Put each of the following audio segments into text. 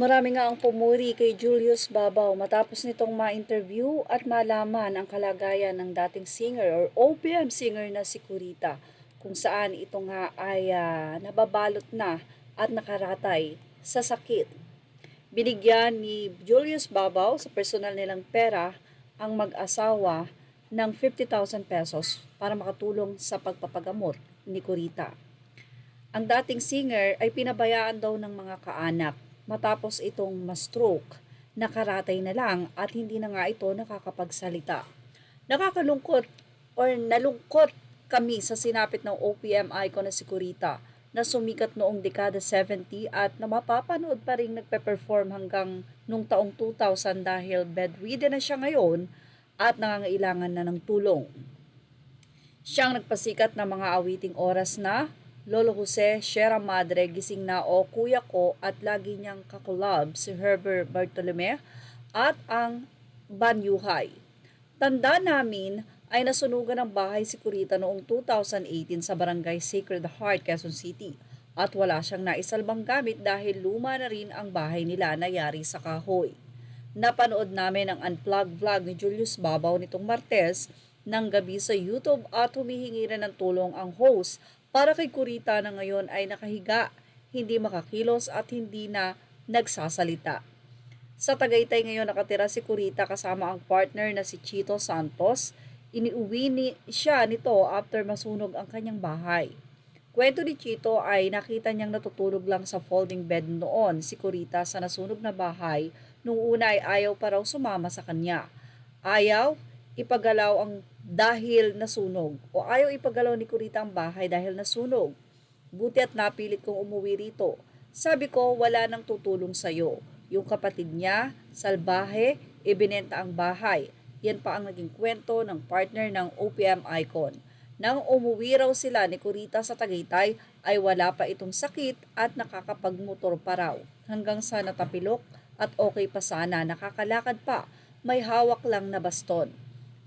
Marami nga ang pumuri kay Julius Babaw matapos nitong ma-interview at malaman ang kalagayan ng dating singer or OPM singer na si Kurita, kung saan ito nga ay nababalot na at nakaratay sa sakit. Binigyan ni Julius Babaw sa personal nilang pera ang mag-asawa ng 50,000 pesos para makatulong sa pagpapagamot ni Kurita. Ang dating singer ay pinabayaan daw ng mga kaanak matapos itong ma-stroke. Nakaratay na lang at hindi na nga ito nakakapagsalita. Nakakalungkot or nalungkot kami sa sinapit ng OPM icon na si Kurita na sumikat noong dekada 70 at na mapapanood pa rin nagpe-perform hanggang nung taong 2000 dahil bedridden na siya ngayon at nangangailangan na ng tulong. Siyang nagpasikat ng mga awiting oras na Lolo Jose, Sierra Madre, Gising na o Kuya Ko at lagi niyang kakulab si Herbert Bartolome at ang Banyuhay. Tanda namin ay nasunugan ng bahay si Kurita noong 2018 sa Barangay Sacred Heart, Quezon City at wala siyang naisalbang gamit dahil luma na rin ang bahay nila na yari sa kahoy. Napanood namin ang unplugged vlog ni Julius Babaw nitong Martes ng gabi sa YouTube at humihingi rin ng tulong ang host para kay Kurita na ngayon ay nakahiga, hindi makakilos at hindi na nagsasalita. Sa Tagaytay ngayon nakatira si Kurita kasama ang partner na si Chito Santos. Iniuwi siya nito after masunog ang kanyang bahay. Kwento ni Chito ay nakita niyang natutulog lang sa folding bed noon si Kurita sa nasunog na bahay. Nung una ay ayaw pa raw sumama sa kanya. Ayaw ipagalaw ang dahil nasunog o ayaw ipagalaw ni Kurita ang bahay dahil nasunog. Buti at napilit kong umuwi rito. Sabi ko wala nang tutulong sa'yo. Yung kapatid niya, salbahe, ibinenta ang bahay. Yan pa ang naging kwento ng partner ng OPM icon. Nang umuwi raw sila ni Kurita sa Tagaytay ay wala pa itong sakit at nakakapagmotor pa raw. Hanggang sa natapilok at okay pa sana, nakakalakad pa, may hawak lang na baston.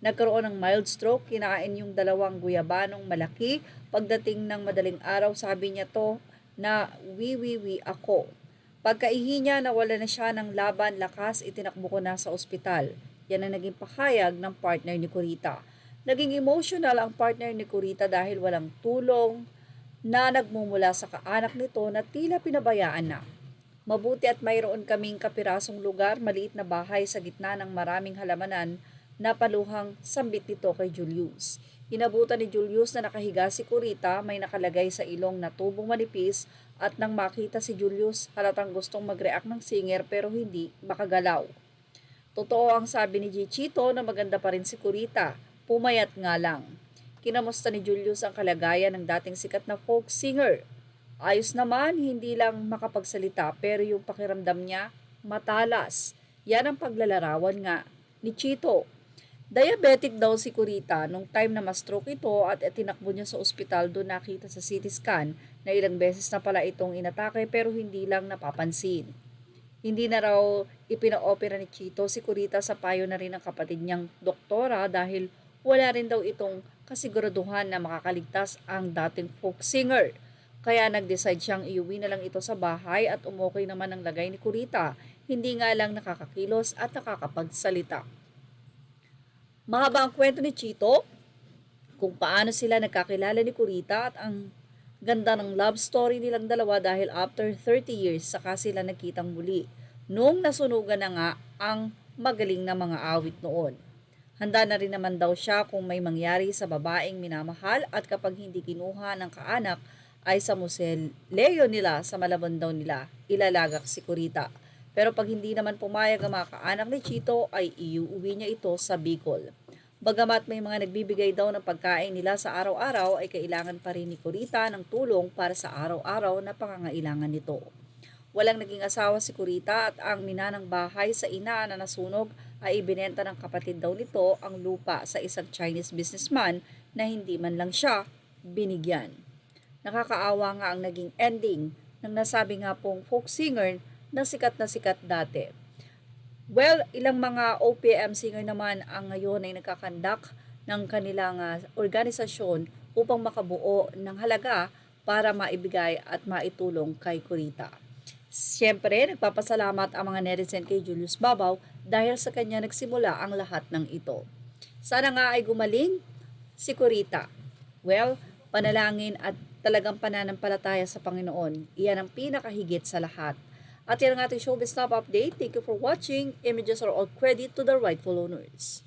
Nagkaroon ng mild stroke, kinain yung dalawang guyabanong malaki. Pagdating ng madaling araw, sabi niya to na wiwiwi ako. Pagkaihi niya, nawala na siya ng laban, lakas, itinakbo ko na sa ospital. Yan ang naging pahayag ng partner ni Kurita. Naging emotional ang partner ni Kurita dahil walang tulong na nagmumula sa kaanak nito na tila pinabayaan na. Mabuti at mayroon kaming kapirasong lugar, maliit na bahay sa gitna ng maraming halamanan na paluhang sambit nito kay Julius. Inabutan ni Julius na nakahiga si Kurita, may nakalagay sa ilong na tubong manipis at nang makita si Julius halatang gustong mag-react ng singer pero hindi makagalaw. Totoo ang sabi ni Gichito na maganda pa rin si Kurita, pumayat nga lang. Kinamusta ni Julius ang kalagayan ng dating sikat na folk singer. Ayos naman, hindi lang makapagsalita pero yung pakiramdam niya matalas. Yan ang paglalarawan nga ni Chito. Diabetic daw si Kurita nung time na ma-stroke ito at tinakbo niya sa ospital. Doon nakita sa CT scan na ilang beses na pala itong inatake pero hindi lang napapansin. Hindi na raw ipina-opera ni Chito si Kurita sa payo na rin ng kapatid niyang doktora dahil wala rin daw itong kasiguraduhan na makakaligtas ang dating folk singer. Kaya nag-decide siyang iuwi na lang ito sa bahay at umokay naman ang lagay ni Kurita. Hindi nga lang nakakakilos at nakakapagsalita. Mahaba ang kwento ni Chito kung paano sila nagkakilala ni Kurita at ang ganda ng love story nilang dalawa dahil after 30 years saka sila nagkitang muli nung nasunugan na nga ang magaling na mga awit noon. Handa na rin naman daw siya kung may mangyari sa babaeng minamahal at kapag hindi kinuha ng kaanak ay sa museleo nila sa Malabon daw nila ilalagak si Kurita. Pero pag hindi naman pumayag ang mga kaanak ni Chito ay iuwi niya ito sa Bicol. Bagamat may mga nagbibigay daw ng pagkain nila sa araw-araw ay kailangan pa rin ni Kurita ng tulong para sa araw-araw na pangangailangan nito. Walang naging asawa si Kurita at ang minanang bahay sa ina na nasunog ay ibinenta ng kapatid daw nito ang lupa sa isang Chinese businessman na hindi man lang siya binigyan. Nakakaawa nga ang naging ending ng nasabi nga pong folk singer na sikat dati. Well, ilang mga OPM singer naman ang ngayon ay nagkakandak ng kanilang organisasyon upang makabuo ng halaga para maibigay at maitulong kay Kurita. Siyempre, nagpapasalamat ang mga netizen kay Julius Babaw dahil sa kanya nagsimula ang lahat ng ito. Sana nga ay gumaling si Kurita. Well, panalangin at talagang pananampalataya sa Panginoon. Iyan ang pinakahigit sa lahat. At yan ang ating showbiz top update. Thank you for watching. Images are all credit to the rightful owners.